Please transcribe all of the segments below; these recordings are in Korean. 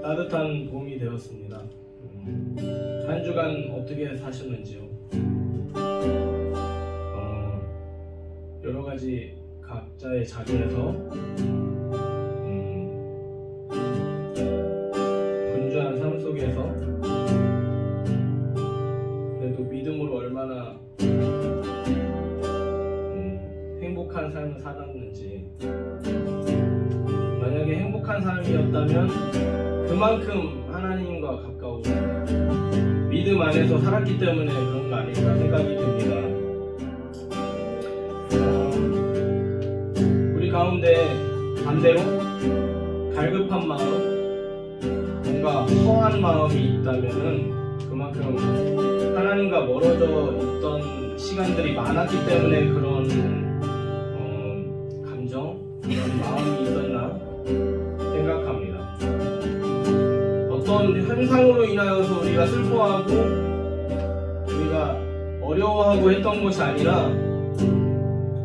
따뜻한 봄이 되었습니다. 한 주간 어떻게 사셨는지요? 여러 가지 각자의 자리에서 분주한 삶 속에서 그래도 믿음으로 얼마나 행복한 삶을 살았는지, 만약에 행복한 삶이었다면 그만큼 하나님과 가까우고 믿음 안에서 살았기 때문에 그런 거 아닐까 생각이 듭니다. 우리 가운데 반대로 갈급한 마음, 뭔가 허한 마음이 있다면은 그만큼 하나님과 멀어져 있던 시간들이 많았기 때문에 그런 감정, 그런 마음이 있었나 생각합니다. 어떤 현상으로 인하여서 우리가 슬퍼하고 우리가 어려워하고 했던 것이 아니라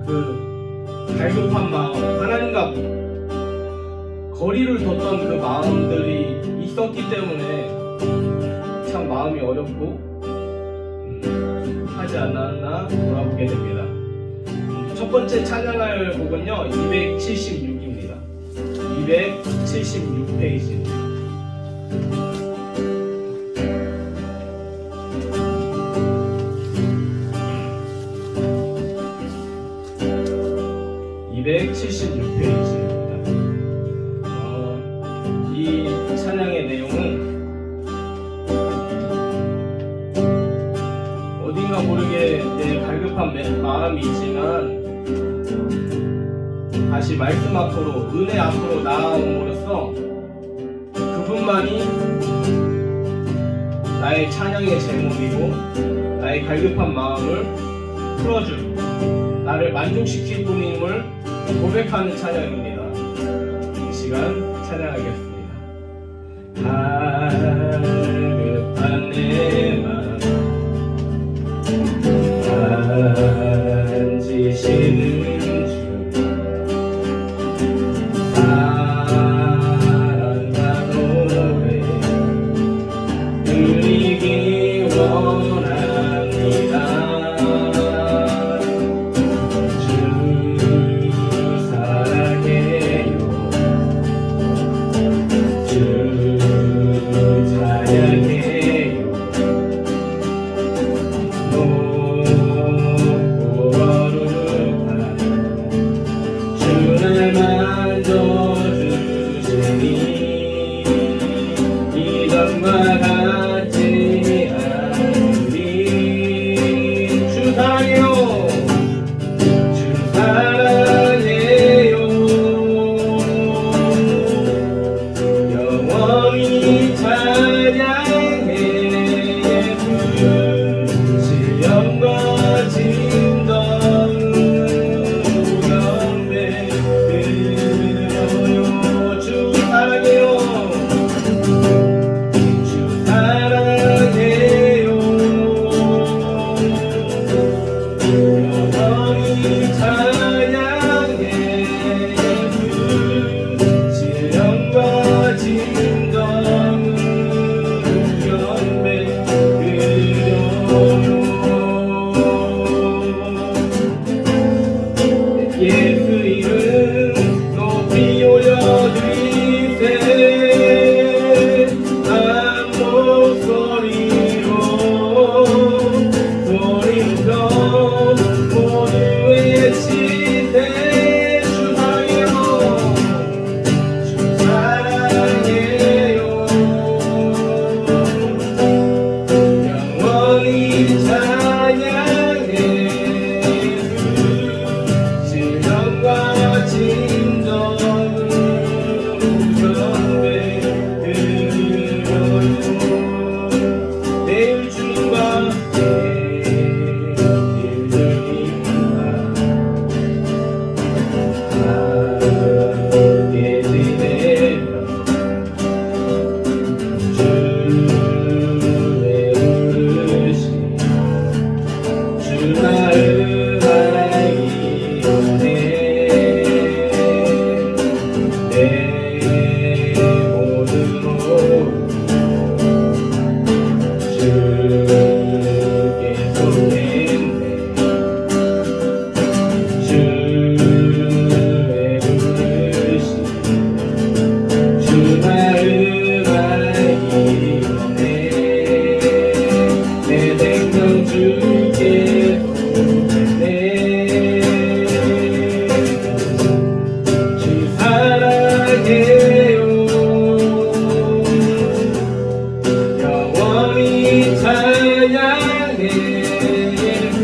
그 갈급한 마음, 하나님과 거리를 뒀던 그 마음들이 있었기 때문에 참 마음이 어렵고 하지 않았나 돌아보게 됩니다. 첫 번째 찬양할 곡은요 276입니다. 276페이지입니다. 이 찬양의 내용은 어딘가 모르게 내 갈급한 마음이 있지만 다시 말씀 앞으로, 은혜 앞으로 나아옴으로써 그분만이 나의 찬양의 제목이고 나의 갈급한 마음을 풀어줄, 나를 만족시킬 분임을 고백하는 찬양입니다. 이 시간 찬양하겠습니다. 갈급한 내 마음 만지시는 주, 사랑과 노래 드리기 원합니다. 주께 도했네. 주 사랑해요. 영원히 찬양해. 그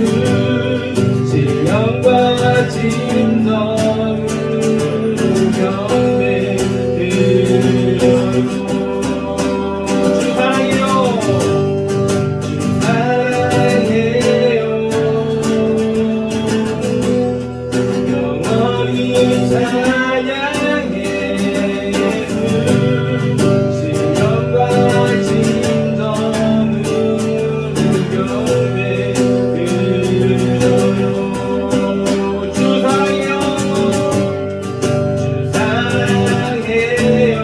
신령과 진정으로 경배 드려요. 주 사랑해요. 주 사랑해요. 영원히 찬양해. 그 신령과 진정으로 경배 드려요. 주 사랑해요. 주 사랑해요.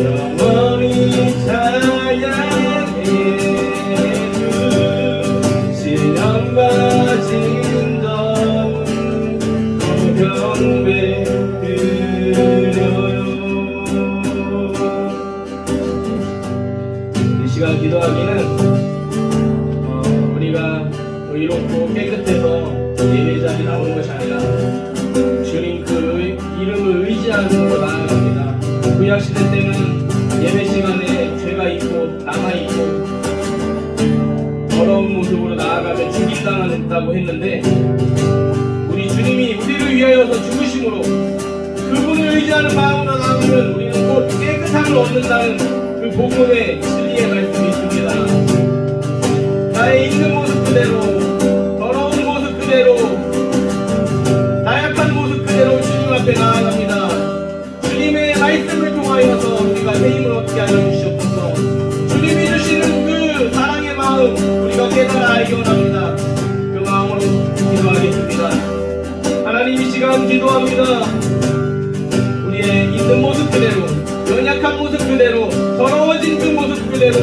영원히 찬양해. 주 신령과 진정으로 경배 드려요. 이 시간 기도하기는 우리가 의롭고 깨끗해서 예배 자리에 나오는 것이 아니라 주님 그 이름을 의지하는 것으로 나아갑니다. 구약 시대 때는 예배 시간에 죄가 있고 남아있고 더러운 모습으로 나아가면 죽임당한다고 했는데, 우리 주님이 우리를 위하여서 죽으심으로 그분을 의지하는 마음으로 나아가면 우리는 곧 깨끗함을 얻는다는 그 복음의 진리의 말씀이 있습니다. 나의 있는 모습 그대로, 더러운 모습 그대로, 나약한 모습 그대로 주님 앞에 나아갑니다. 주님의 말씀을 통하여서 우리가 새 힘을 얻게 하여 주시옵소서. 주님이 주시는 그 사랑의 마음 우리가 깨달아 알기 원합니다. 그 마음으로 기도하겠습니다. 하나님, 이 시간 기도합니다. 우리의 있는 모습 그대로, 연약한 모습 그대로, 더러워진 그 모습 그대로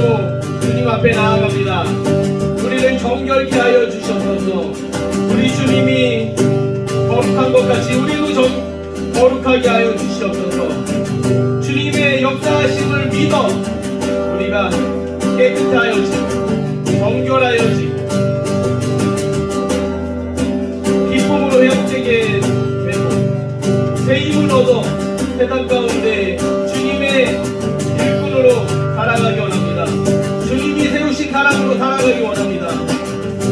주님 앞에 나아갑니다. 우리를 정결케 하여 주시옵소서. 우리 주님이 거룩한 것 같이 우리도 거룩하게 하여 주시옵소서. 주님의 역사하심을 믿어 우리가 깨끗하여지고 정결하여지고 기쁨으로 회복되게 되고 새 힘을 얻어 세상 가운데 주님의 일꾼으로 살아가기 원합니다. 주님이 세우신 사람으로 살아가기 원합니다.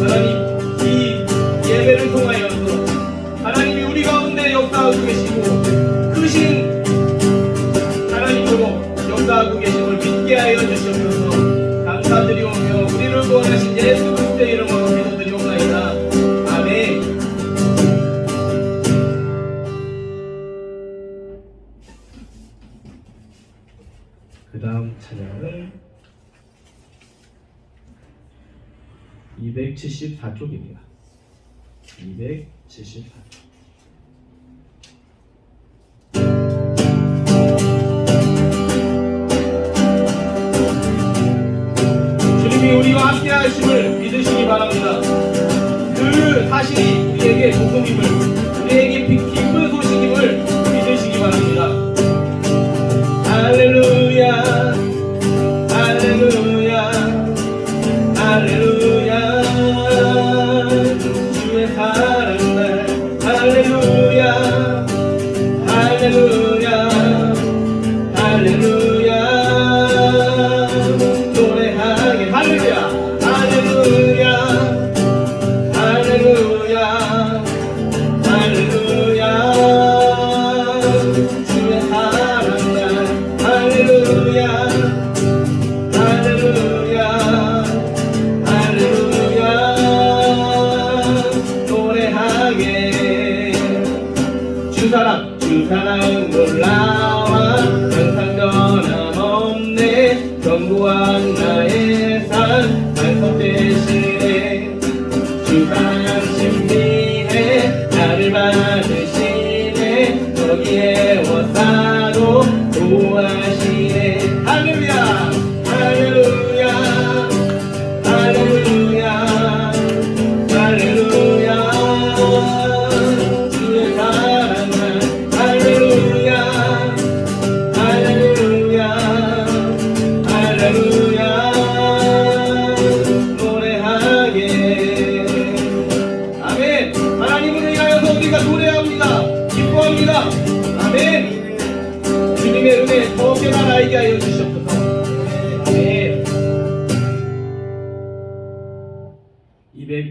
하나님, 이 예배를 통하여서 하나님이 우리 가운데 역사하고 계시고 크신 하나님으로 역사하고 계심을 믿게 하여 주시옵소서. 감사드리오며 우리를 구원하신 예수 그리스도의 이름으로 기도드리옵나이다. 아멘. 그 다음 찬양은 274쪽입니다. 274쪽. 주님이 우리와 함께 하심을 믿으시기 바랍니다. 그 사실이 우리에게 복음임을, 우리에게 기쁜 소식임을 믿으시기 바랍니다. 할렐루야, 할렐루야, 할렐루야. 주의 사랑날 할렐루야, 할렐루야, 할렐루야. 노래하게 할렐루야, 할렐루야, 할렐루야, 할렐루야.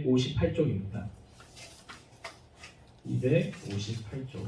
258쪽입니다. 258쪽.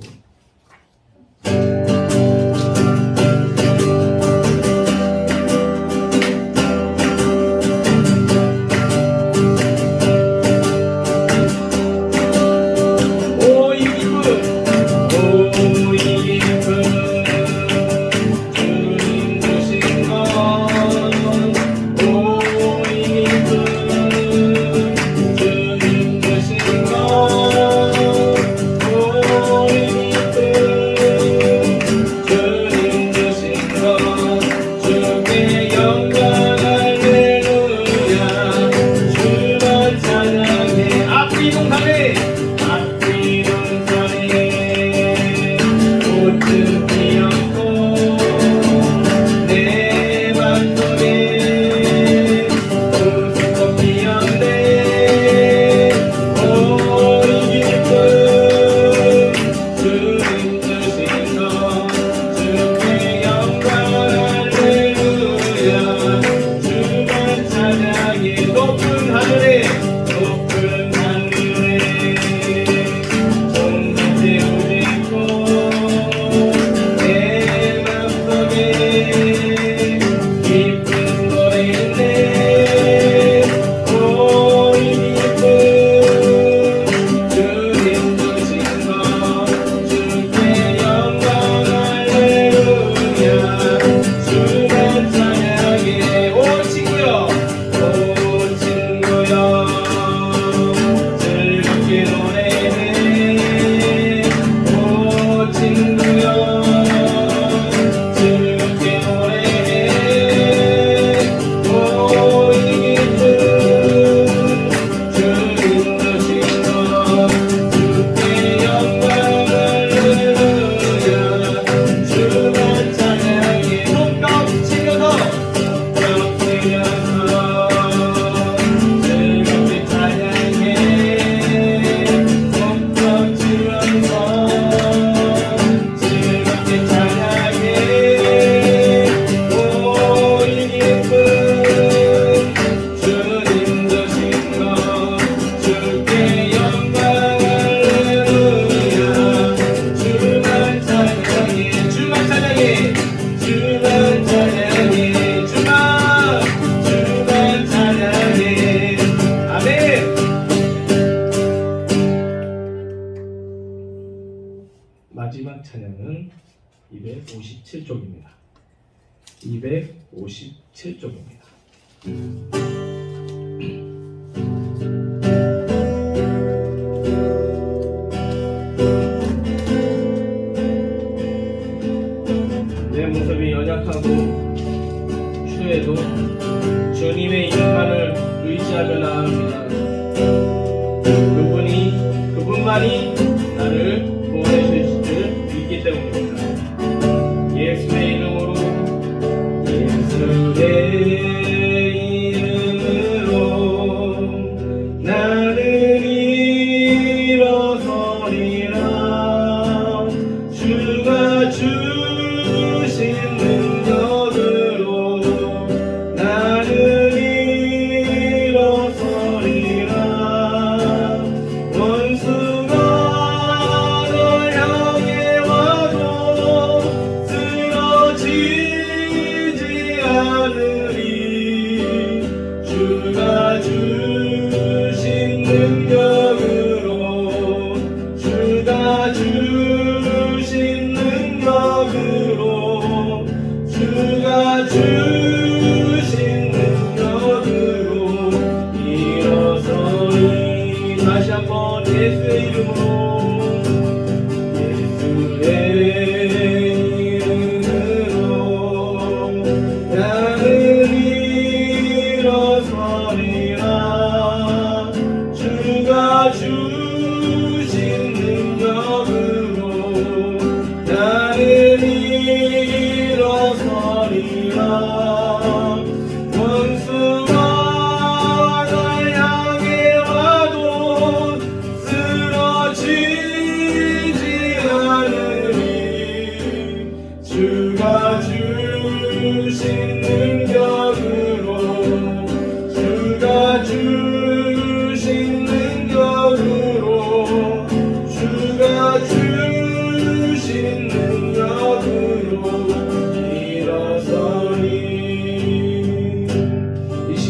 마지막 찬양은 257쪽입니다. 257쪽입니다. 내 모습이 연약하고 추해도 주님의 인간을 의지하며 나아갑니다. 그분만이 나를 구원해 주실 줄 믿기 때문입니다. 예수의 이름으로, 예수의 이름으로 나는 일어서리라. 주가 주신 능력으로 나는 일어서리라. 원수가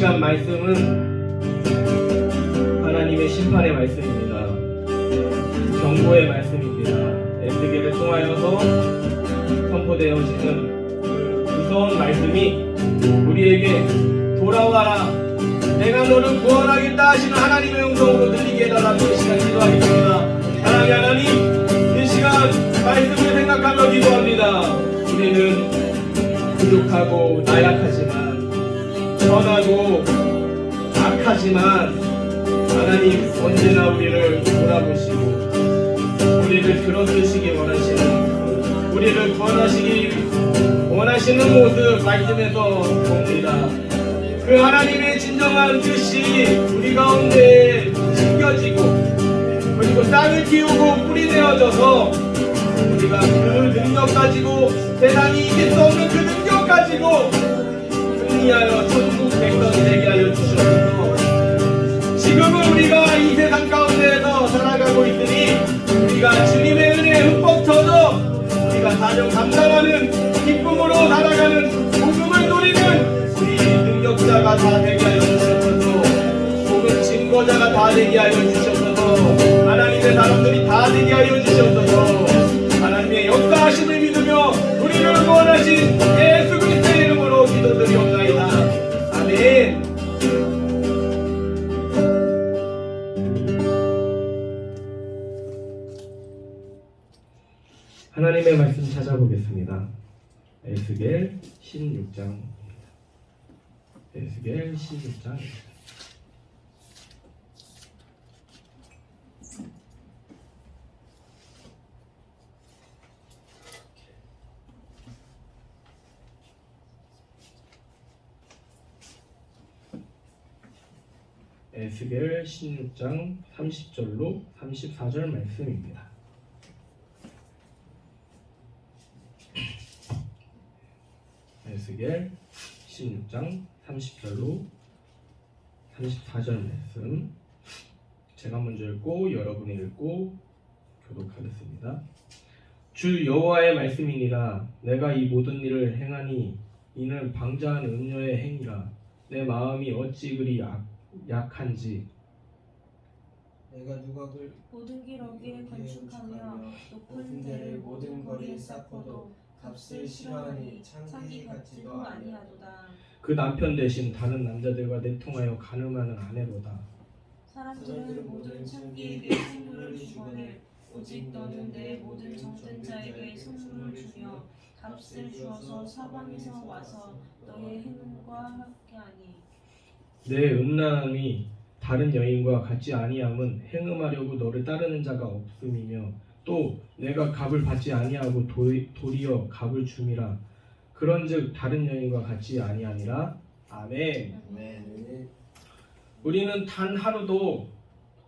시간 말씀은 하나님의 심판의 말씀입니다. 경고의 말씀입니다. 에스겔을 통하여서 선포되어지는 그 무서운 말씀이 우리에게 돌아와라, 내가 너를 구원하겠다 하시는 하나님의 음성으로 들리게 해달라고 이 시간 기도하겠습니다. 사랑의 하나님, 이 시간 말씀을 생각하며 기도합니다. 우리는 부족하고 나약하지만, 선하고 악하지만 하나님 언제나 우리를 돌아보시고 우리를 들어주시기 원하시는, 우리를 구원하시기 원하시는 모습 말씀에서 봅니다. 그 하나님의 진정한 뜻이 우리 가운데 심겨지고, 그리고 땅을 틔우고 뿌리 되어져서 우리가 그 능력 가지고, 세상이 이길 수 없는 그 능력 가지고 승리하여 천국 백성이 되게 하여 주시옵소서. 지금은 우리가 이 세상 가운데에서 살아가고 있으니 우리가 주님의 은혜에 흠뻑 터져 우리가 사명 감당하는, 기쁨으로 살아가는, 복음을 누리는 우리 능력자가 다 되게 하여 주시옵소서. 복음 증거자가 다 되게 하여 주시옵소서. 하나님의 사람들이 다 되게 하여 주시옵소서. 하나님의 역사하심을 믿으며 우리를 구원하신 예수 그리스도의 이름으로 기도드리옵나이다. 아멘. 하나님의 말씀 찾아보겠습니다. 에스겔 16장입니다. 에스겔 16장. 에스겔 16장 30절로 34절 말씀입니다. 에스겔 16장 30절로 34절 말씀, 제가 먼저 읽고 여러분이 읽고 교독하겠습니다. 주 여호와의 말씀이니라. 내가 이 모든 일을 행하니 이는 방자한 음녀의 행위라. 내 마음이 어찌 그리 약한지. 내가 누각을 모든 길 어귀에 건축하며 높은 데를 모든 거리에 쌓고도 값을 싫어하니 창기 같지도 아니하도다. 그 남편 대신 다른 남자들과 내통하여 간음하는 아내로다. 사람들은 모든 창기에게 선물을 주거늘 오직 너는 내 모든 정든 자에게 선물을 주며 값을 주어서 사방에서 와서 너의 행음과 함께하니. 내 음란함이 다른 여인과 같지 아니함은 행음하려고 너를 따르는 자가 없음이며, 또 내가 값을 받지 아니하고 도리어 값을 줌이라. 그런즉 다른 여인과 같지 아니하니라. 아멘. 아멘. 우리는 단 하루도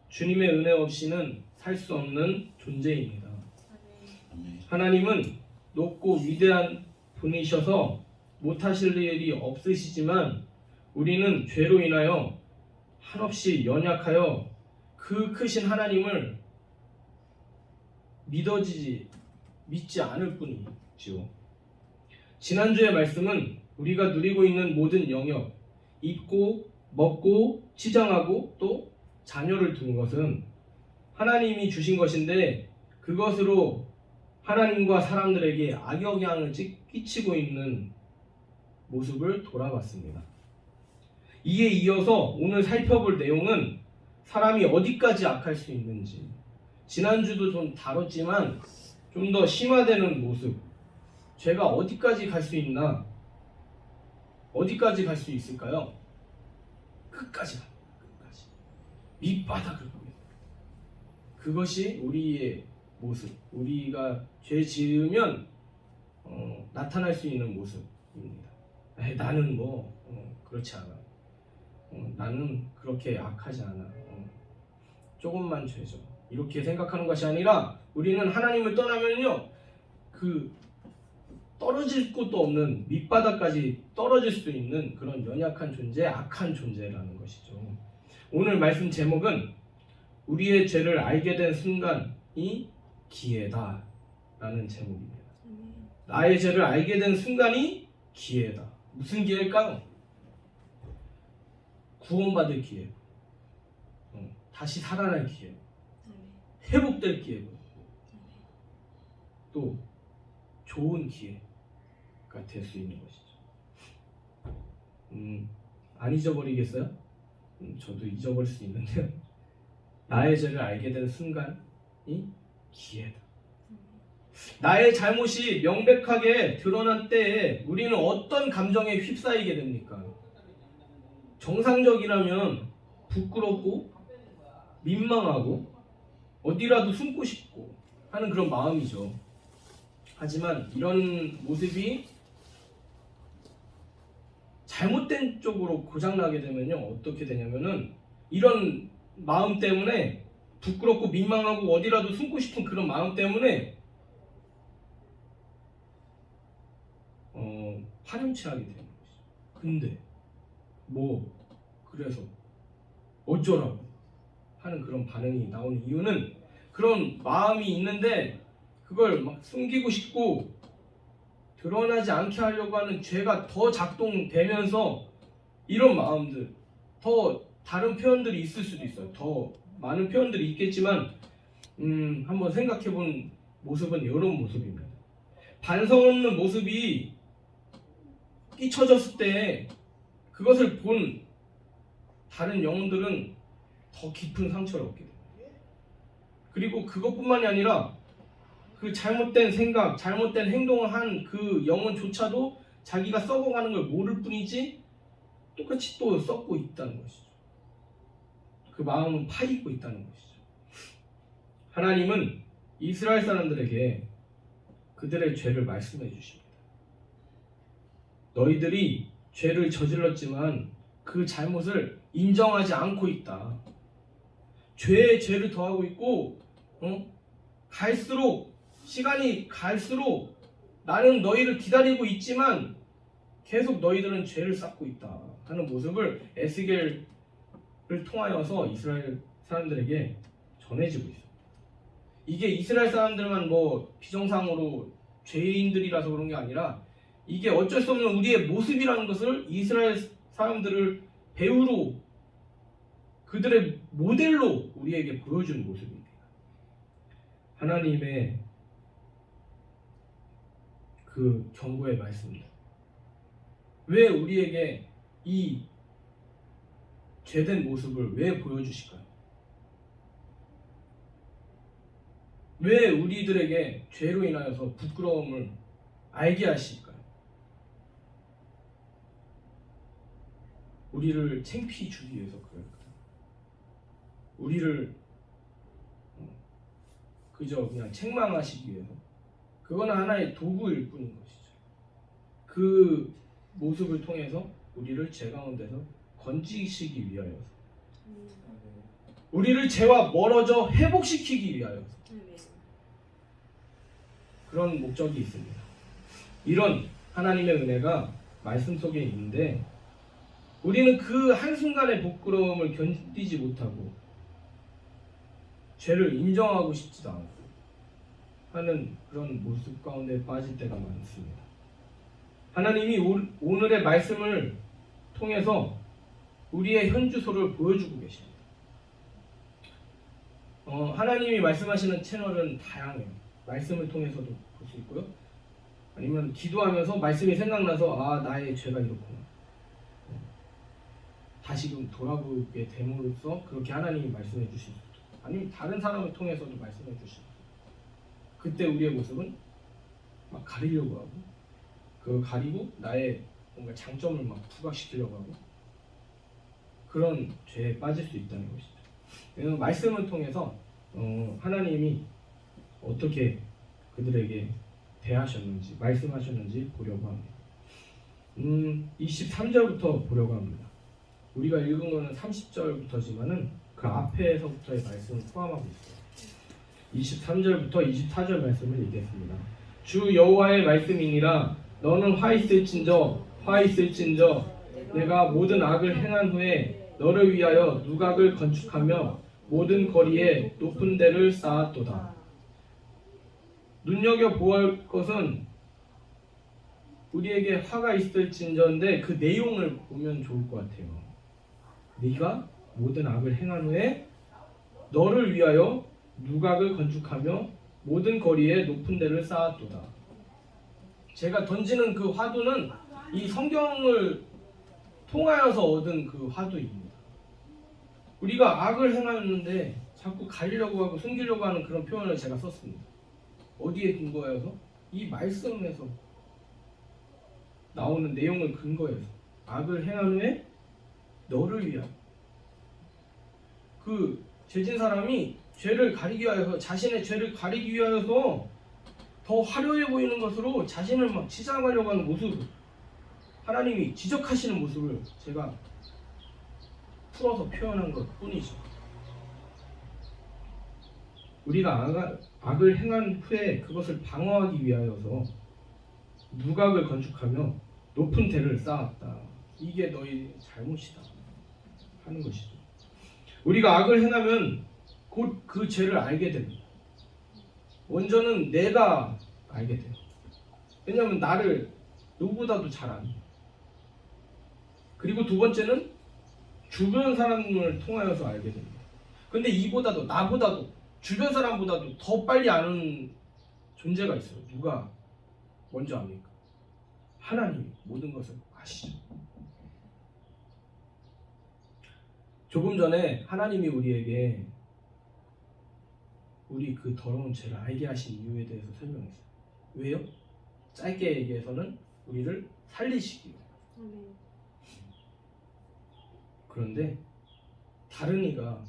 주님의 은혜 없이는 살 수 없는 존재입니다. 하나님은 높고 위대한 분이셔서 못하실 일이 없으시지만 우리는 죄로 인하여 한없이 연약하여 그 크신 하나님을 믿지 않을 뿐이지요. 지난주의 말씀은 우리가 누리고 있는 모든 영역, 입고 먹고 치장하고 또 자녀를 둔 것은 하나님이 주신 것인데, 그것으로 하나님과 사람들에게 악영향을 끼치고 있는 모습을 돌아봤습니다. 이에 이어서 오늘 살펴볼 내용은 사람이 어디까지 악할 수 있는지, 지난주도 좀 다뤘지만 좀 더 심화되는 모습, 죄가 어디까지 갈 수 있나, 어디까지 갈 수 있을까요? 끝까지 갑니다. 끝까지. 밑바닥을 보게. 그것이 우리의 모습, 우리가 죄 지으면 나타날 수 있는 모습입니다. 나는 그렇지 않아. 나는 그렇게 악하지 않아. 조금만 죄죠. 이렇게 생각하는 것이 아니라 우리는 하나님을 떠나면요, 그 떨어질 곳도 없는 밑바닥까지 떨어질 수 있는 그런 연약한 존재, 악한 존재라는 것이죠. 오늘 말씀 제목은 우리의 죄를 알게 된 순간이 기회다 라는 제목입니다. 나의 죄를 알게 된 순간이 기회다. 무슨 기회일까요? 구원받을 기회, 다시 살아날 기회, 아멘. 회복될 기회고, 또 좋은 기회가 될 수 있는 것이죠. 안 잊어버리겠어요? 저도 잊어버릴 수 있는데요. 나의 죄를 알게 되는 순간이 기회다. 나의 잘못이 명백하게 드러난 때에 우리는 어떤 감정에 휩싸이게 됩니까? 정상적이라면 부끄럽고 민망하고 어디라도 숨고 싶고 하는 그런 마음이죠. 하지만 이런 모습이 잘못된 쪽으로 고장나게 되면요, 어떻게 되냐면은 이런 마음 때문에, 부끄럽고 민망하고 어디라도 숨고 싶은 그런 마음 때문에 파렴치하게 되는 것이죠. 근데 그래서 어쩌라고 하는 그런 반응이 나오는 이유는, 그런 마음이 있는데 그걸 막 숨기고 싶고 드러나지 않게 하려고 하는 죄가 더 작동되면서 이런 마음들, 더 다른 표현들이 있을 수도 있어요. 더 많은 표현들이 있겠지만 한번 생각해 본 모습은 이런 모습입니다. 반성 없는 모습이 끼쳐졌을 때 그것을 본 다른 영혼들은 더 깊은 상처를 얻게 됩니다. 그리고 그것뿐만이 아니라 그 잘못된 생각, 잘못된 행동을 한 그 영혼조차도 자기가 썩어가는 걸 모를 뿐이지 똑같이 또 썩고 있다는 것이죠. 그 마음은 파이고 있다는 것이죠. 하나님은 이스라엘 사람들에게 그들의 죄를 말씀해 주십니다. 너희들이 죄를 저질렀지만 그 잘못을 인정하지 않고 있다. 죄에 죄를 더하고 있고, 시간이 갈수록 나는 너희를 기다리고 있지만 계속 너희들은 죄를 쌓고 있다 하는 모습을 에스겔을 통하여서 이스라엘 사람들에게 전해지고 있습니다. 이게 이스라엘 사람들만 비정상으로 죄인들이라서 그런 게 아니라, 이게 어쩔 수 없는 우리의 모습이라는 것을 이스라엘 사람들을 배우로, 그들의 모델로 우리에게 보여주는 모습입니다. 하나님의 그 경고의 말씀입니다. 왜 우리에게 이 죄된 모습을 왜 보여주실까요? 왜 우리들에게 죄로 인하여서 부끄러움을 알게 하실까요? 우리를 창피히 주기 위해서 그럴까요? 우리를 그저 그냥 책망하시기 위해서? 그건 하나의 도구일 뿐인 것이죠. 그 모습을 통해서 우리를 죄 가운데서 건지시기 위하여서, 우리를 죄와 멀어져 회복시키기 위하여서 그런 목적이 있습니다. 이런 하나님의 은혜가 말씀 속에 있는데, 우리는 그 한순간의 부끄러움을 견디지 못하고 죄를 인정하고 싶지도 않고 하는 그런 모습 가운데 빠질 때가 많습니다. 하나님이 오늘의 말씀을 통해서 우리의 현주소를 보여주고 계십니다. 하나님이 말씀하시는 채널은 다양해요. 말씀을 통해서도 볼 수 있고요, 아니면 기도하면서 말씀이 생각나서 나의 죄가 이렇구나, 다시금 돌아보게 됨으로써 그렇게 하나님이 말씀해 주시고, 아니면 다른 사람을 통해서도 말씀해 주시고, 그때 우리의 모습은 막 가리려고 하고, 그걸 가리고 나의 뭔가 장점을 막 부각시키려고 하고, 그런 죄에 빠질 수 있다는 것이죠. 그래서 말씀을 통해서 하나님이 어떻게 그들에게 대하셨는지, 말씀하셨는지 보려고 합니다. 23절부터 보려고 합니다. 우리가 읽은 거는 30절부터지만은 그 앞에서부터의 말씀을 포함하고 있어요. 23절부터 24절 말씀을 읽겠습니다. 주 여호와의 말씀이니라. 너는 화 있을진저 내가 모든 악을 행한 후에 너를 위하여 누각을 건축하며 모든 거리에 높은 데를 쌓았도다. 눈여겨 보아할 것은 우리에게 화가 있을진저인데 그 내용을 보면 좋을 것 같아요. 네가 모든 악을 행한 후에 너를 위하여 누각을 건축하며 모든 거리에 높은 데를 쌓았도다. 제가 던지는 그 화두는 이 성경을 통하여서 얻은 그 화두입니다. 우리가 악을 행하는데 자꾸 가리려고 하고 숨기려고 하는 그런 표현을 제가 썼습니다. 어디에 근거해서? 이 말씀에서 나오는 내용을 근거해서 악을 행한 후에 너를 위하여, 그 죄진 사람이 죄를 가리기 위하여서, 자신의 죄를 가리기 위하여서 더 화려해 보이는 것으로 자신을 막 치장하려고 하는 모습, 하나님이 지적하시는 모습을 제가 풀어서 표현한 것 뿐이죠. 우리가 악을 행한 후에 그것을 방어하기 위하여서 누각을 건축하며 높은 대를 쌓았다. 이게 너희 잘못이다 하는 것이죠. 우리가 악을 행하면 곧 그 죄를 알게 됩니다. 먼저는 내가 알게 돼요. 왜냐하면 나를 누구보다도 잘 아니. 그리고 두 번째는 주변 사람을 통하여서 알게 됩니다. 근데 이보다도, 나보다도, 주변 사람보다도 더 빨리 아는 존재가 있어요. 누가 먼저 압니까? 하나님이 모든 것을 아시죠. 조금 전에 하나님이 우리에게 우리 그 더러운 죄를 알게 하신 이유에 대해서 설명했어요. 왜요? 짧게 얘기해서는 우리를 살리시기 위해서. 그런데 다른 이가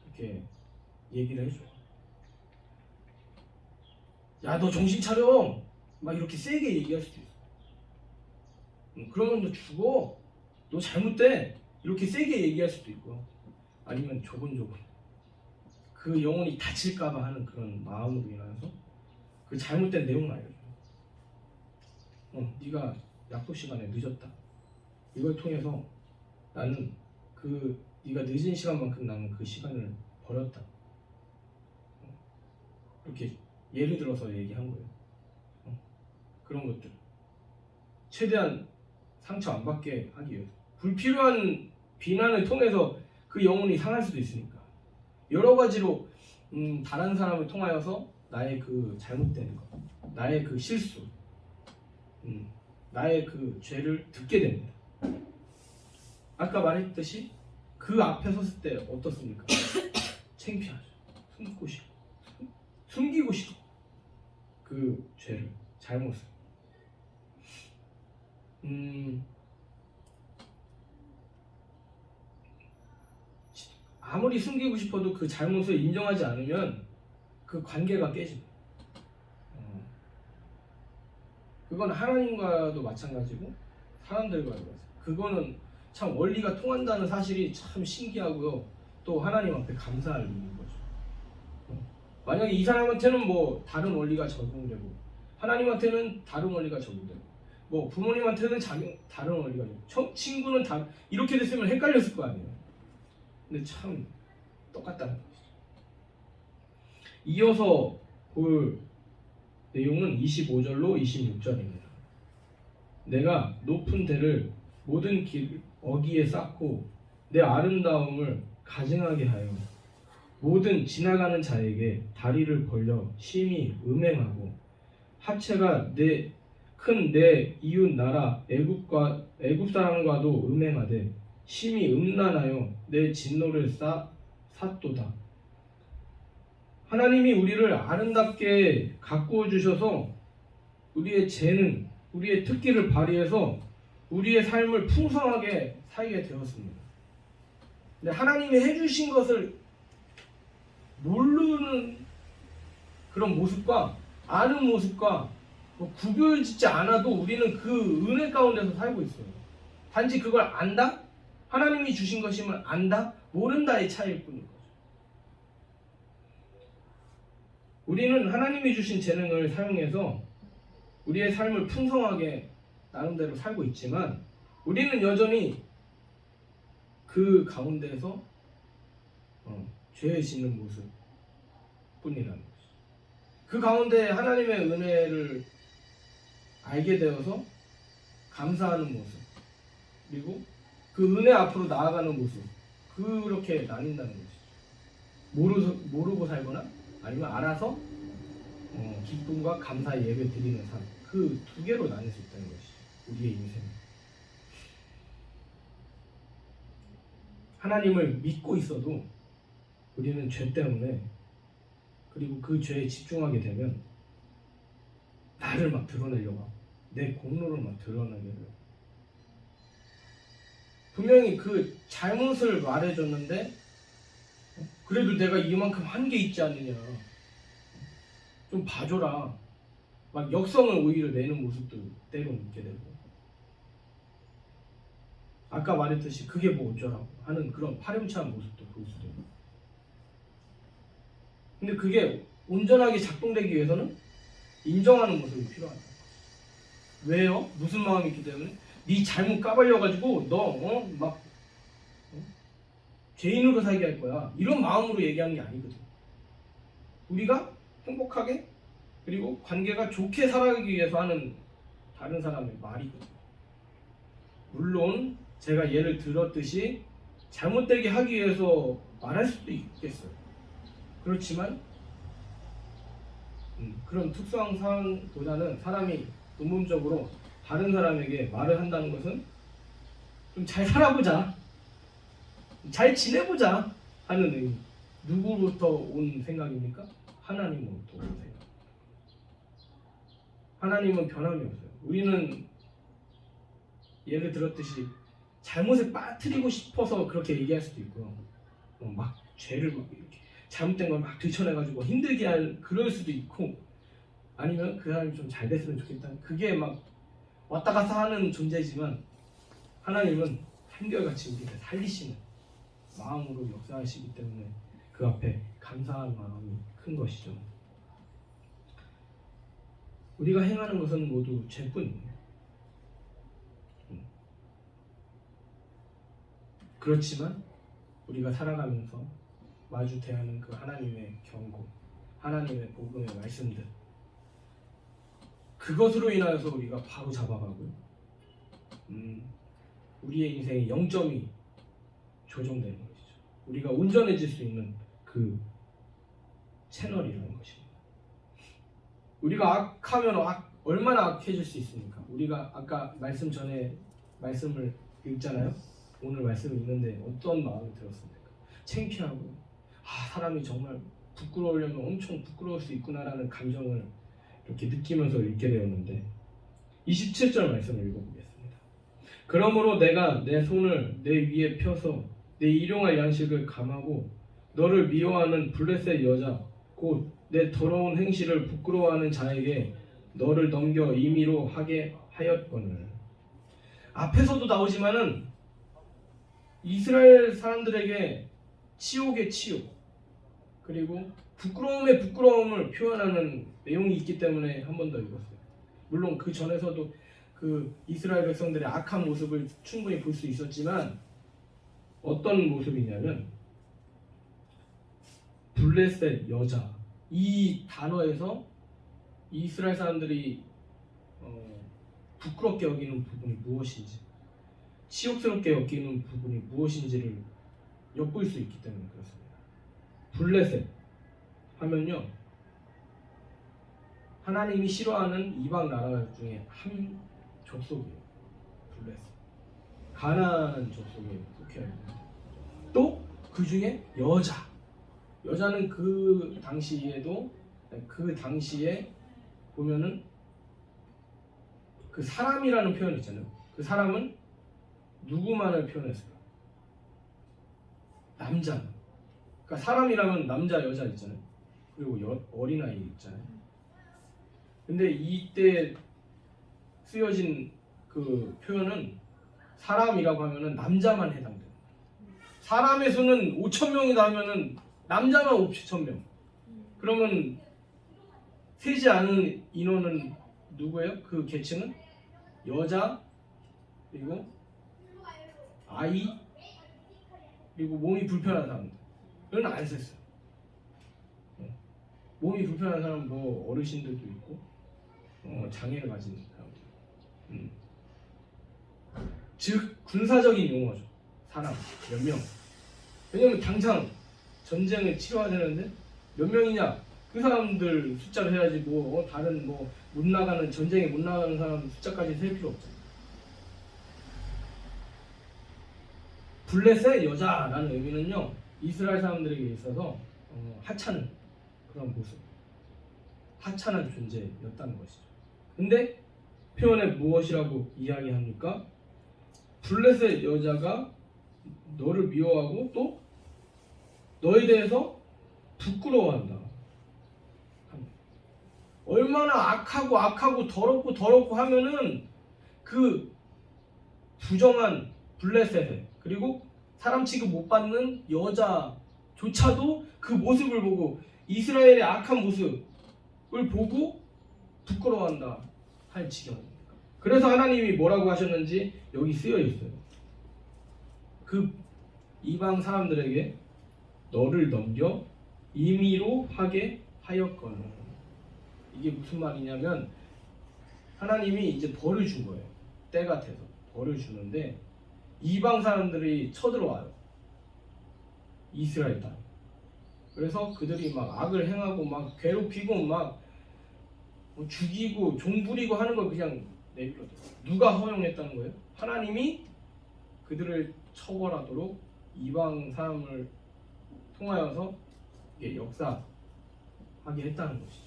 이렇게 얘기를 해줘요. 야, 너 정신 차려! 막 이렇게 세게 얘기할 수도 있어. 그러면 너 죽어. 너 잘못돼. 이렇게 세게 얘기할 수도 있고, 아니면 조곤조곤 그 영혼이 다칠까봐 하는 그런 마음으로 인해서 그 잘못된 내용을 알려줘요. 네가 약속 시간에 늦었다. 이걸 통해서 나는 그 네가 늦은 시간만큼 나는 그 시간을 버렸다. 이렇게 예를 들어서 얘기한 거예요. 그런 것들 최대한 상처 안 받게 하기 위해서, 불필요한 비난을 통해서 그 영혼이 상할 수도 있으니까 여러 가지로 다른 사람을 통하여서 나의 그 잘못된 것, 나의 그 실수, 나의 그 죄를 듣게 됩니다. 아까 말했듯이 그 앞에 섰을 때 어떻습니까? 창피하죠. 숨기고 싶어. 그 죄를, 잘못을. 아무리 숨기고 싶어도 그 잘못을 인정하지 않으면 그 관계가 깨집니다. 그건 하나님과도 마찬가지고 사람들과도 마찬가지고, 그거는 참 원리가 통한다는 사실이 참 신기하고요. 또 하나님 앞에 감사할 일인 거죠. 만약에 이 사람한테는 뭐 다른 원리가 적용되고, 하나님한테는 다른 원리가 적용되고, 뭐 부모님한테는 다른 원리가 적용되고, 친구는 이렇게 됐으면 헷갈렸을 거 아니에요. 근데 참 똑같다는 거죠. 이어서 볼 내용은 25절로 26절입니다. 내가 높은 대를 모든 길 어귀에 쌓고 내 아름다움을 가증하게 하여 모든 지나가는 자에게 다리를 벌려 심히 음행하고 하체가 내 이웃 나라 애굽 사람과도 음행하되 심히 음란하여 내 진노를 샀도다. 하나님이 우리를 아름답게 가꾸어 주셔서 우리의 재능, 우리의 특기를 발휘해서 우리의 삶을 풍성하게 살게 되었습니다. 근데 하나님이 해주신 것을 모르는 그런 모습과 아는 모습과 뭐 구별짓지 않아도 우리는 그 은혜 가운데서 살고 있어요. 단지 그걸 안다? 하나님이 주신 것임을 안다? 모른다의 차이일 뿐인 거죠. 우리는 하나님이 주신 재능을 사용해서 우리의 삶을 풍성하게 나름대로 살고 있지만 우리는 여전히 그 가운데에서 죄에 짓는 모습 뿐이라는 거죠. 그 가운데 하나님의 은혜를 알게 되어서 감사하는 모습, 그리고 그 은혜 앞으로 나아가는 모습, 그렇게 나뉜다는 것이죠. 모르고 살거나 아니면 알아서 기쁨과 감사의 예배 드리는 삶, 그 두 개로 나눌 수 있다는 것이죠. 우리의 인생. 하나님을 믿고 있어도 우리는 죄 때문에, 그리고 그 죄에 집중하게 되면 나를 막 드러내려고 하고 내 공로를 막 드러내려고 해요. 분명히 그 잘못을 말해줬는데 그래도 내가 이만큼 한 게 있지 않느냐, 좀 봐줘라, 막 역성을 오히려 내는 모습도 때로는 있게 되고, 아까 말했듯이 그게 뭐 어쩌라고 하는 그런 파렴치한 모습도 볼 수도 있고. 근데 그게 온전하게 작동되기 위해서는 인정하는 모습이 필요하다. 왜요? 무슨 마음이 있기 때문에? 네 잘못 까발려가지고 너 죄인으로 살게 할 거야, 이런 마음으로 얘기하는 게 아니거든. 우리가 행복하게 그리고 관계가 좋게 살아가기 위해서 하는 다른 사람의 말이거든. 물론 제가 예를 들었듯이 잘못되게 하기 위해서 말할 수도 있겠어요. 그렇지만 그런 특수한 상황보다는 사람이 근본적으로 다른 사람에게 말을 한다는 것은 좀 잘 살아보자, 잘 지내보자 하는 의미. 누구로부터 온 생각입니까? 하나님으로부터 온 생각. 하나님은 변함이 없어요. 우리는 예를 들었듯이 잘못에 빠뜨리고 싶어서 그렇게 얘기할 수도 있고요. 막 죄를 막 이렇게 잘못된 걸 막 들춰내가지고 힘들게 할 그럴 수도 있고, 아니면 그 사람이 좀 잘 됐으면 좋겠다, 그게 막 왔다 갔다 하는 존재지만, 하나님은 한결같이 우리를 살리시는 마음으로 역사하시기 때문에 그 앞에 감사한 마음이 큰 것이죠. 우리가 행하는 것은 모두 죄뿐입니다. 그렇지만 우리가 살아가면서 마주 대하는 그 하나님의 경고, 하나님의 복음의 말씀들, 그것으로 인하여서 우리가 바로 잡아가고요. 우리의 인생의 0점이 조정되는 것이죠. 우리가 온전해질 수 있는 그 채널이라는 것입니다. 우리가 악하면 얼마나 악해질 수 있습니까? 우리가 아까 말씀 전에 말씀을 읽잖아요. 오늘 말씀을 읽는데 어떤 마음이 들었습니까? 창피하고, 사람이 정말 부끄러우려면 엄청 부끄러울 수 있구나라는 감정을 이렇게 느끼면서 읽게 되었는데, 27절 말씀을 읽어보겠습니다. 그러므로 내가 내 손을 내 위에 펴서 내 일용할 양식을 감하고 너를 미워하는 블레셋 여자 곧 내 더러운 행실을 부끄러워하는 자에게 너를 넘겨 임의로 하게 하였거늘. 앞에서도 나오지만은 이스라엘 사람들에게 치욕의 치욕, 그리고 부끄러움의 부끄러움을 표현하는 내용이 있기 때문에 한 번 더 읽었어요. 물론 그 전에서도 그 이스라엘 백성들의 악한 모습을 충분히 볼 수 있었지만, 어떤 모습이냐면 블레셋 여자, 이 단어에서 이스라엘 사람들이 부끄럽게 여기는 부분이 무엇인지, 치욕스럽게 여기는 부분이 무엇인지를 엿볼 수 있기 때문에 그렇습니다. 블레셋 하면요, 하나님이 싫어하는 이방 나라 중에 한 족속이에요. 블레셋, 가나안 족속에 속해야 됩니다. 또 그 중에 여자는 그 당시에 보면은 그 사람이라는 표현이 있잖아요. 그 사람은 누구만을 표현했을까? 남자. 그러니까 사람이라면 남자, 여자 있잖아요. 그리고 어린아이 있잖아요. 근데 이때 쓰여진 그 표현은 사람이라고 하면은 남자만 해당돼요. 사람의 수는 5,000명이다 하면은 남자만 5,000명. 그러면 세지 않은 인원은 누구예요? 그 계층은 여자, 그리고 아이, 그리고 몸이 불편한 사람들. 이건 안 셌어요. 몸이 불편한 사람은 뭐 어르신들도 있고, 장애를 가진 사람들. 즉 군사적인 용어죠. 사람 몇 명. 왜냐면 당장 전쟁을 치러야 되는데 몇 명이냐? 그 사람들 숫자를 해야지 뭐 다른 뭐 못 나가는 전쟁에 못 나가는 사람 숫자까지 셀 필요 없잖아. 블레셋 여자라는 의미는요 이스라엘 사람들에게 있어서 하찮은 그런 모습, 하찮은 존재였다는 것이죠. 근데 표현에 무엇이라고 이야기합니까? 블레셋 여자가 너를 미워하고 또 너에 대해서 부끄러워한다. 얼마나 악하고 더럽고 하면은 그 부정한 블레셋에 그리고 사람 취급 못 받는 여자조차도 그 모습을 보고 이스라엘의 악한 모습을 보고 부끄러워한다 할 지경입니다. 그래서 하나님이 뭐라고 하셨는지 여기 쓰여 있어요. 그 이방 사람들에게 너를 넘겨 임의로 하게 하였거늘. 이게 무슨 말이냐면 하나님이 이제 벌을 준 거예요. 때 같아서 벌을 주는데 이방 사람들이 쳐들어와요. 이스라엘 땅. 그래서 그들이 막 악을 행하고 막 괴롭히고 막 죽이고 종부리고 하는 걸 그냥 내버려둬. 누가 허용했다는 거예요? 하나님이 그들을 처벌하도록 이방 사람을 통하여서 이게 역사하게 했다는 것이죠.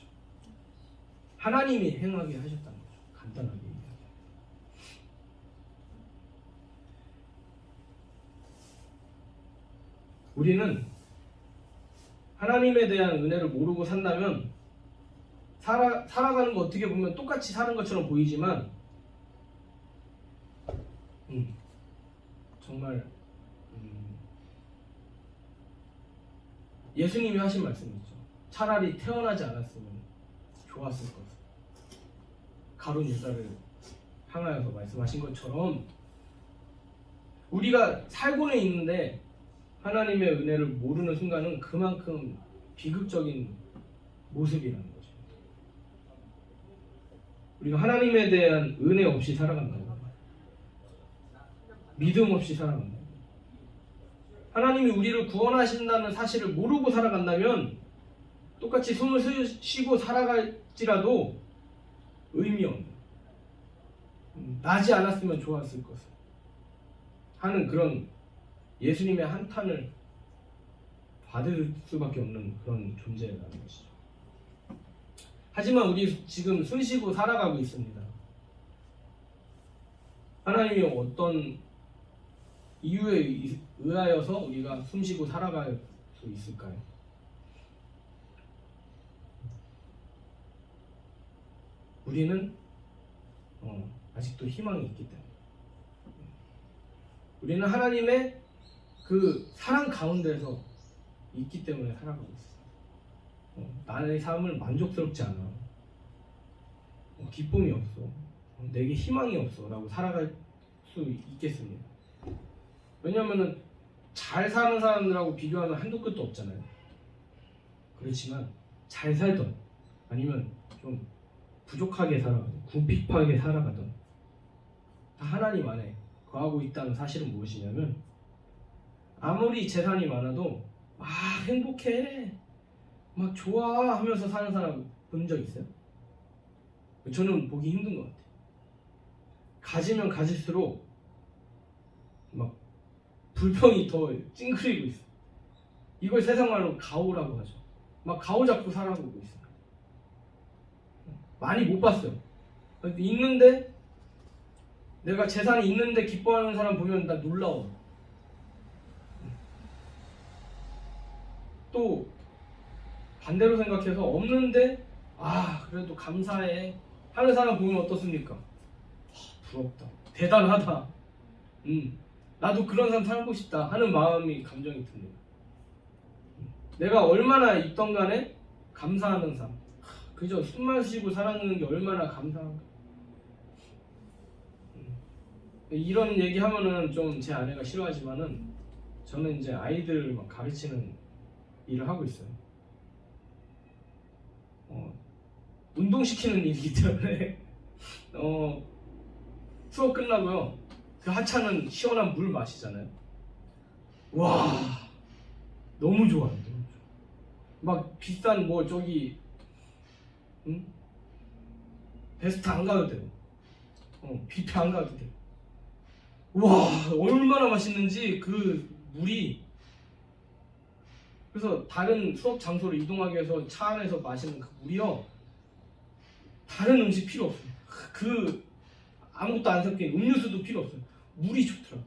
하나님이 행하게 하셨다는 거죠. 간단하게 얘기하면. 우리는 하나님에 대한 은혜를 모르고 산다면 살아가는 거 어떻게 보면 똑같이 사는 것처럼 보이지만 정말 예수님이 하신 말씀이죠. 차라리 태어나지 않았으면 좋았을 것. 가룟 유다를 향하여서 말씀하신 것처럼 우리가 살고는 있는데 하나님의 은혜를 모르는 순간은 그만큼 비극적인 모습이라는 거죠. 우리가 하나님에 대한 은혜 없이 살아간다고, 믿음 없이 살아간다고, 하나님이 우리를 구원하신다는 사실을 모르고 살아간다면 똑같이 숨을 쉬고 살아갈지라도 의미 없는, 나지 않았으면 좋았을 것을 하는 그런 예수님의 한탄을 받을 수밖에 없는 그런 존재라는 것이죠. 하지만 우리 지금 숨쉬고 살아가고 있습니다. 하나님이 어떤 이유에 의하여서 우리가 숨쉬고 살아갈 수 있을까요? 우리는 아직도 희망이 있기 때문에, 우리는 하나님의 그 사랑 가운데서 있기 때문에 살아가고 있어요. 나의 삶을 만족스럽지 않아, 기쁨이 없어, 내게 희망이 없어 라고 살아갈 수 있겠습니다. 왜냐하면 잘 사는 사람들하고 비교하면 한도 끝도 없잖아요. 그렇지만 잘 살던 아니면 좀 부족하게 살아가던, 궁핍하게 살아가던, 다 하나님 안에 거하고 있다는 사실은 무엇이냐면, 아무리 재산이 많아도 막 행복해, 막 좋아 하면서 사는 사람 본 적 있어요? 저는 보기 힘든 것 같아요. 가지면 가질수록 막 불평이 더 찡그리고 있어. 이걸 세상 말로 가오라고 하죠. 막 가오 잡고 살아가고 있어요. 많이 못 봤어요. 있는데, 내가 재산이 있는데 기뻐하는 사람 보면 나 놀라워. 또 반대로 생각해서 없는데 그래도 감사해 하는 사람 보면 어떻습니까? 부럽다, 대단하다, 나도 그런 삶 살고 싶다 하는 마음이, 감정이 듭니다. 내가 얼마나 있던 간에 감사하는 삶, 그저 숨 마시고 살아가는 게 얼마나 감사한가. 이런 얘기 하면은 좀 제 아내가 싫어하지만은 저는 이제 아이들 막 가르치는 일을 하고 있어요. 운동시키는 일이기 때문에 수업 끝나고요, 그 하찮은 시원한 물 마시잖아요. 와 너무 좋아요. 너무 좋아. 막 비싼 뭐 저기 응? 베스트 안 가도 돼요. 뷔페 안 가도 돼. 와 얼마나 맛있는지 그 물이. 그래서 다른 수업 장소로 이동하기 위해서 차 안에서 마시는 그 물이요 다른 음식 필요 없어요. 그 아무것도 안 섞인 음료수도 필요 없어요. 물이 좋더라.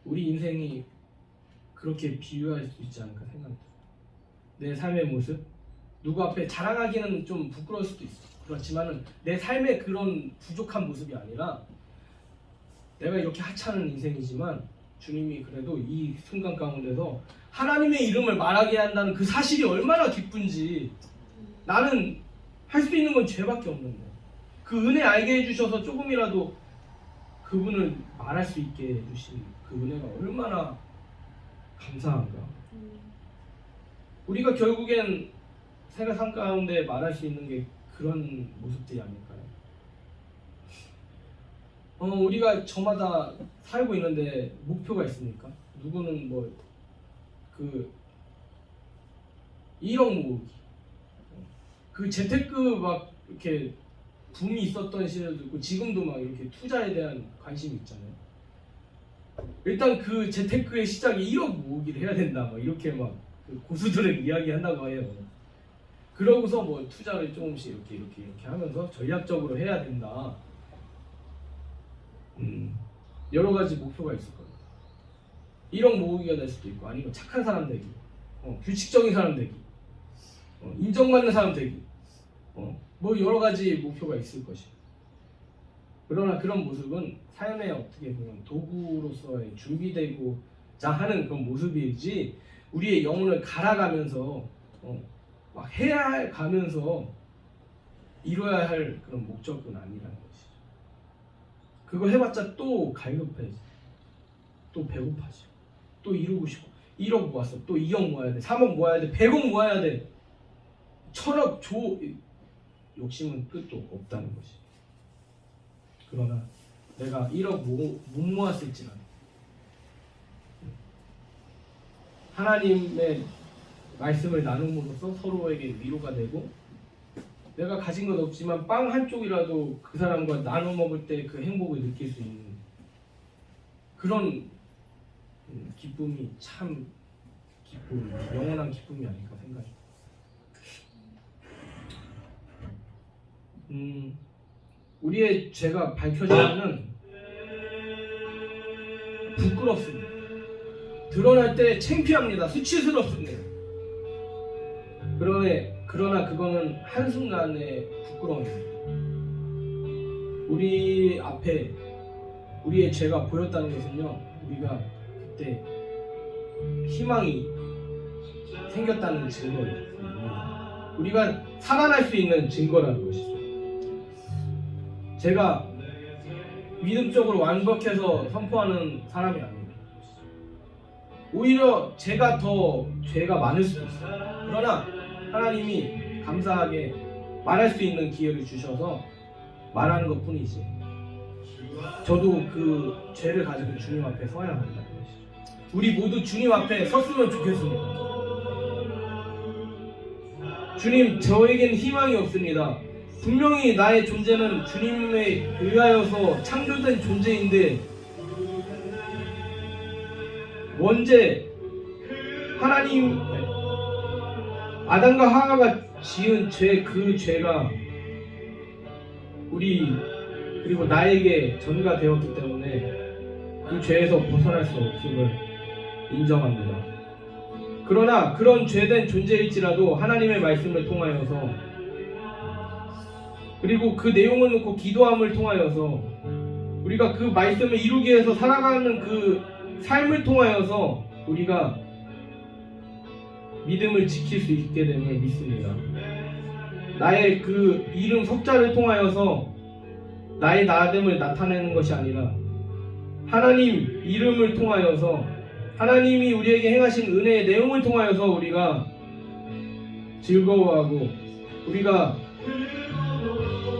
우리 인생이 그렇게 비유할 수 있지 않을까 생각합니다. 내 삶의 모습 누구 앞에 자랑하기는 좀 부끄러울 수도 있어. 그렇지만은 내 삶의 그런 부족한 모습이 아니라 내가 이렇게 하찮은 인생이지만 주님이 그래도 이 순간 가운데서 하나님의 이름을 말하게 한다는 그 사실이 얼마나 기쁜지. 나는 할 수 있는 건 죄밖에 없는데 그 은혜 알게 해주셔서 조금이라도 그분을 말할 수 있게 해주신 그 은혜가 얼마나 감사한가. 우리가 결국엔 생활 삶 가운데 말할 수 있는 게 그런 모습들이 아닐까요? 우리가 저마다 살고 있는데 목표가 있습니까? 누구는 뭐 그 1억 모으기, 그 재테크 막 이렇게 붐이 있었던 시절도 있고 지금도 막 이렇게 투자에 대한 관심이 있잖아요. 일단 그 재테크의 시작이 1억 모으기를 해야 된다 막 이렇게 막 그 고수들은 이야기한다고 해요. 그러고서 뭐 투자를 조금씩 이렇게 하면서 전략적으로 해야 된다. 여러 가지 목표가 있을 거예요. 1억 모으기가 될 수도 있고 아니면 착한 사람 되기, 규칙적인 사람 되기, 인정받는 사람 되기, 뭐 여러 가지 목표가 있을 것이에요. 그러나 그런 모습은 삶에 어떻게 보면 도구로서의 준비되고자 하는 그런 모습이지 우리의 영혼을 갈아가면서 막 해야 가면서 이뤄야 할 그런 목적은 아니라는 것이죠. 그거 해봤자 또 갈급해지, 또 배고파지, 또 이루고 싶어. 1억 모았어, 또 2억 모아야 돼, 3억 모아야 돼, 100억 모아야 돼. 1000억 욕심은 끝도 없다는 것이. 그러나 내가 1억 못 모았을지라도 하나님의 말씀을 나눔으로써 서로에게 위로가 되고 내가 가진 건 없지만 빵 한 쪽이라도 그 사람과 나눠 먹을 때 그 행복을 느낄 수 있는 그런 기쁨이 참 기쁨, 영원한 기쁨이 아닐까 생각해요. 우리의 죄가 밝혀지면은 부끄럽습니다. 드러날 때 창피합니다. 수치스럽습니다. 그러나 그거는 한순간의 부끄러움입니다. 우리 앞에 우리의 죄가 보였다는 것은요, 우리가 그때 희망이 생겼다는 증거입니다. 우리가 살아날 수 있는 증거라는 것이죠. 제가 믿음적으로 완벽해서 선포하는 사람이 아닙니다. 오히려 제가 더 죄가 많을 수도 있어요. 그러나 하나님이 감사하게 말할 수 있는 기회를 주셔서 말하는 것 뿐이지 저도 그 죄를 가지고 주님 앞에 서야 한다는 것이죠. 우리 모두 주님 앞에 섰으면 좋겠습니다. 주님, 저에겐 희망이 없습니다. 분명히 나의 존재는 주님에 의하여서 창조된 존재인데 원죄, 하나님 아담과 하와가 지은 죄, 그 죄가 우리 그리고 나에게 전가되었기 때문에 그 죄에서 벗어날 수 없음을 인정합니다. 그러나 그런 죄된 존재일지라도 하나님의 말씀을 통하여서 그리고 그 내용을 놓고 기도함을 통하여서 우리가 그 말씀을 이루기 위해서 살아가는 그 삶을 통하여서 우리가 믿음을 지킬 수 있게 됨을 믿습니다. 나의 그 이름 석자를 통하여서 나의 나됨을 나타내는 것이 아니라 하나님 이름을 통하여서 하나님이 우리에게 행하신 은혜의 내용을 통하여서 우리가 즐거워하고 우리가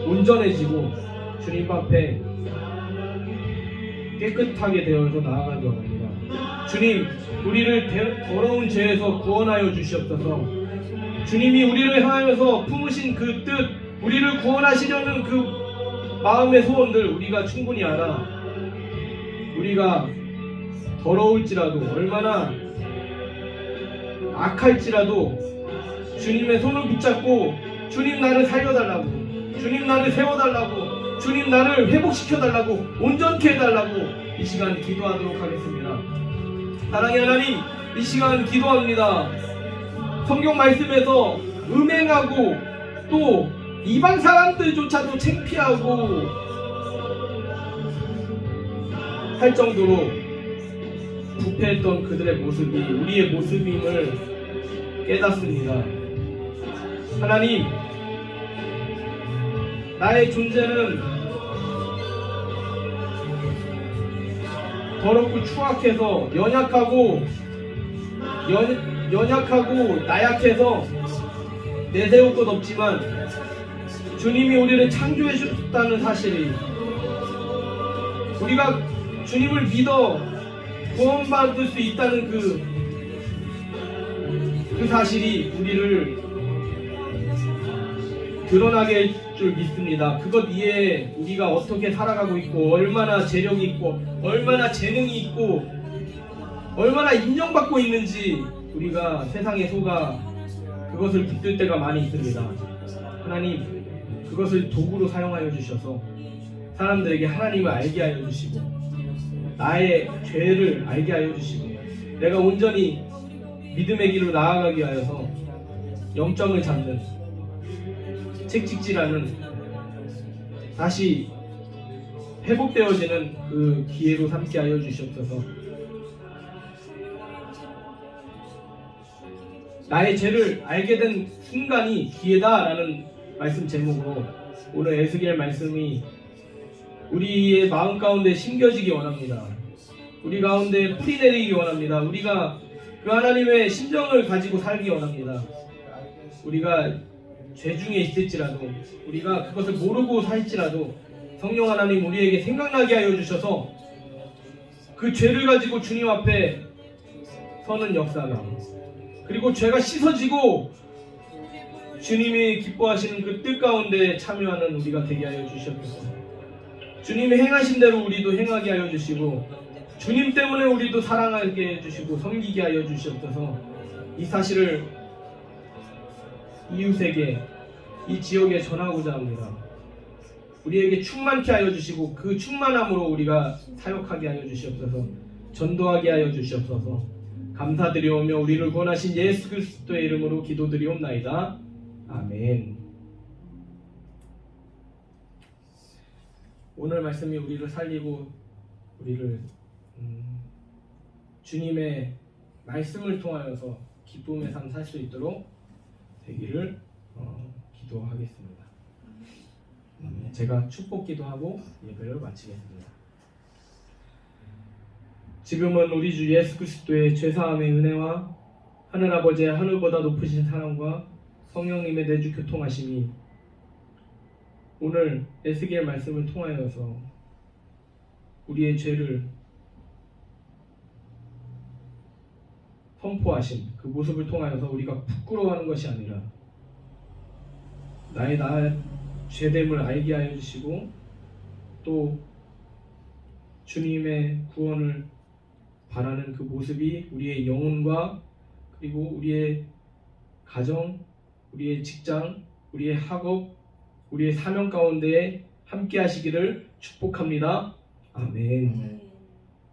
온전해지고 주님 앞에 깨끗하게 되어서 나아가기 원합니다. 주님, 우리를 더러운 죄에서 구원하여 주시옵소서. 주님이 우리를 향하여서 품으신 그 뜻, 우리를 구원하시려는 그 마음의 소원들 우리가 충분히 알아. 우리가 더러울지라도, 얼마나 악할지라도 주님의 손을 붙잡고 주님 나를 살려달라고, 주님 나를 세워달라고, 주님 나를 회복시켜달라고, 온전케 해달라고 이 시간 기도하도록 하겠습니다. 사랑의 하나님, 이 시간 기도합니다. 성경 말씀에서 음행하고 또 이방 사람들조차도 창피하고 할 정도로 부패했던 그들의 모습이 우리의 모습임을 깨닫습니다. 하나님, 나의 존재는 더럽고 추악해서 연약하고 나약해서 내세울 것 없지만 주님이 우리를 창조해 주셨다는 사실이, 우리가 주님을 믿어 구원받을 수 있다는 그 사실이 우리를 드러나게 할 줄 믿습니다. 그것 이외에 우리가 어떻게 살아가고 있고, 얼마나 재력이 있고, 얼마나 재능이 있고, 얼마나 인정받고 있는지 우리가 세상에 속아 그것을 붙들 때가 많이 있습니다. 하나님, 그것을 도구로 사용하여 주셔서 사람들에게 하나님을 알게 하여 주시고, 나의 죄를 알게 하여 주시고, 내가 온전히 믿음의 길로 나아가기 위하여서 영점을 잡는, 책찍질하는, 다시 회복되어지는 그 기회로 삼게 하여 주시옵소서. 나의 죄를 알게 된 순간이 기회다라는 말씀 제목으로 오늘 에스겔 말씀이 우리의 마음 가운데 심겨지기 원합니다. 우리 가운데 뿌리 내리기 원합니다. 우리가 그 하나님의 심정을 가지고 살기 원합니다. 우리가 죄 중에 있을지라도, 우리가 그것을 모르고 살지라도 성령 하나님 우리에게 생각나게 하여 주셔서 그 죄를 가지고 주님 앞에 서는 역사가, 그리고 죄가 씻어지고 주님이 기뻐하시는 그 뜻 가운데 참여하는 우리가 되게 하여 주시옵소서. 주님이 행하신 대로 우리도 행하게 하여 주시고, 주님 때문에 우리도 사랑하게 해주시고 섬기게 하여 주시옵소서. 이 사실을 이웃에게, 이 지역에 전하고자 합니다. 우리에게 충만케 하여 주시고 그 충만함으로 우리가 사역하게 하여 주시옵소서. 전도하게 하여 주시옵소서. 감사드리오며 우리를 구원하신 예수 그리스도의 이름으로 기도드리옵나이다. 아멘. 오늘 말씀이 우리를 살리고 우리를 주님의 말씀을 통하여서 기쁨의 삶 살 수 있도록 되기를 기도하겠습니다. 제가 축복 기도하고 예배를 마치겠습니다. 지금은 우리 주 예수 그리스도의 죄사함의 은혜와 하늘아버지의 하늘보다 높으신 사랑과 성령님의 내주 교통하심이 오늘 에스겔 말씀을 통하여서 우리의 죄를 선포하신 그 모습을 통하여서 우리가 부끄러워하는 것이 아니라 나의 죄됨을 알게 하여 주시고, 또 주님의 구원을 바라는 그 모습이 우리의 영혼과 그리고 우리의 가정, 우리의 직장, 우리의 학업, 우리의 사명 가운데 함께 하시기를 축복합니다. 아멘.